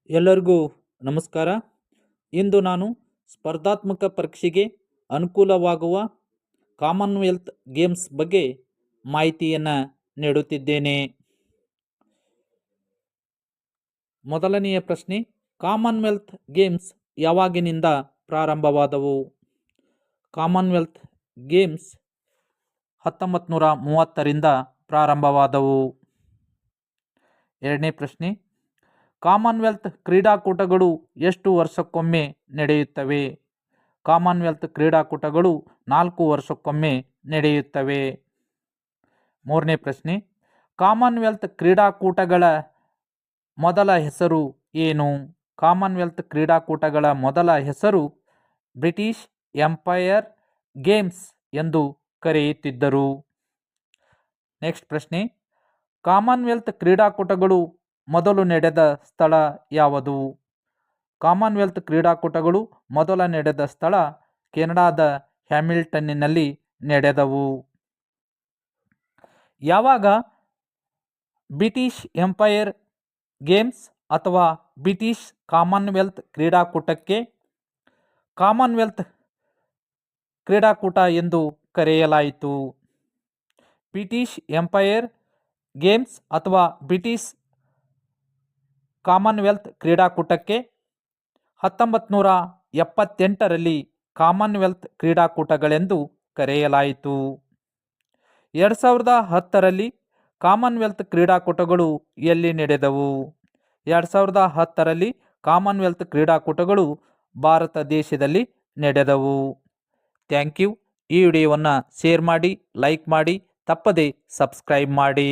ಎಲ್ಲರಿಗೂ ನಮಸ್ಕಾರ. ಇಂದು ನಾನು ಸ್ಪರ್ಧಾತ್ಮಕ ಪರೀಕ್ಷೆಗೆ ಅನುಕೂಲವಾಗುವ ಕಾಮನ್ವೆಲ್ತ್ ಗೇಮ್ಸ್ ಬಗ್ಗೆ ಮಾಹಿತಿಯನ್ನು ನೀಡುತ್ತಿದ್ದೇನೆ. ಮೊದಲನೆಯ ಪ್ರಶ್ನೆ, ಕಾಮನ್ವೆಲ್ತ್ ಗೇಮ್ಸ್ ಯಾವಾಗಿನಿಂದ ಪ್ರಾರಂಭವಾದವು? Commonwealth games 1930ರಿಂದ ಪ್ರಾರಂಭವಾದವು. ಎರಡನೇ ಪ್ರಶ್ನೆ, ಕಾಮನ್ವೆಲ್ತ್ ಕ್ರೀಡಾಕೂಟಗಳು ಎಷ್ಟು ವರ್ಷಕ್ಕೊಮ್ಮೆ ನಡೆಯುತ್ತವೆ? ಕಾಮನ್ವೆಲ್ತ್ ಕ್ರೀಡಾಕೂಟಗಳು 4 ವರ್ಷಕ್ಕೊಮ್ಮೆ ನಡೆಯುತ್ತವೆ. ಮೂರನೇ ಪ್ರಶ್ನೆ, ಕಾಮನ್ವೆಲ್ತ್ ಕ್ರೀಡಾಕೂಟಗಳ ಮೊದಲ ಹೆಸರು ಏನು? ಕಾಮನ್ವೆಲ್ತ್ ಕ್ರೀಡಾಕೂಟಗಳ ಮೊದಲ ಹೆಸರು ಬ್ರಿಟಿಷ್ ಎಂಪೈರ್ ಗೇಮ್ಸ್ ಎಂದು ಕರೆಯುತ್ತಿದ್ದರು. ನೆಕ್ಸ್ಟ್ ಪ್ರಶ್ನೆ, ಕಾಮನ್ವೆಲ್ತ್ ಕ್ರೀಡಾಕೂಟಗಳು ಮೊದಲು ನಡೆದ ಸ್ಥಳ ಯಾವುದು? ಕಾಮನ್ವೆಲ್ತ್ ಕ್ರೀಡಾಕೂಟಗಳು ಮೊದಲ ನಡೆದ ಸ್ಥಳ ಕೆನಡಾದ ಹ್ಯಾಮಿಲ್ಟನ್ನಿನಲ್ಲಿ ನಡೆದವು. ಯಾವಾಗ ಬ್ರಿಟಿಷ್ ಎಂಪೈರ್ ಗೇಮ್ಸ್ ಅಥವಾ ಬ್ರಿಟಿಷ್ ಕಾಮನ್ವೆಲ್ತ್ ಕ್ರೀಡಾಕೂಟಕ್ಕೆ ಕಾಮನ್ವೆಲ್ತ್ ಕ್ರೀಡಾಕೂಟ ಎಂದು ಕರೆಯಲಾಯಿತು? ಬ್ರಿಟಿಷ್ ಎಂಪೈರ್ ಗೇಮ್ಸ್ ಅಥವಾ ಬ್ರಿಟಿಷ್ ಕಾಮನ್ವೆಲ್ತ್ ಕ್ರೀಡಾಕೂಟಕ್ಕೆ 1978ರಲ್ಲಿ ಕಾಮನ್ವೆಲ್ತ್ ಕ್ರೀಡಾಕೂಟಗಳೆಂದು ಕರೆಯಲಾಯಿತು. 2010ರಲ್ಲಿ ಕಾಮನ್ವೆಲ್ತ್ ಕ್ರೀಡಾಕೂಟಗಳು ಎಲ್ಲಿ ನಡೆದವು? 2010ರಲ್ಲಿ ಕಾಮನ್ವೆಲ್ತ್ ಕ್ರೀಡಾಕೂಟಗಳು ಭಾರತ ದೇಶದಲ್ಲಿ ನಡೆದವು. Thank you. ಈ ವಿಡಿಯೋವನ್ನು ಶೇರ್ ಮಾಡಿ, ಲೈಕ್ ಮಾಡಿ, ತಪ್ಪದೇ ಸಬ್ಸ್ಕ್ರೈಬ್ ಮಾಡಿ.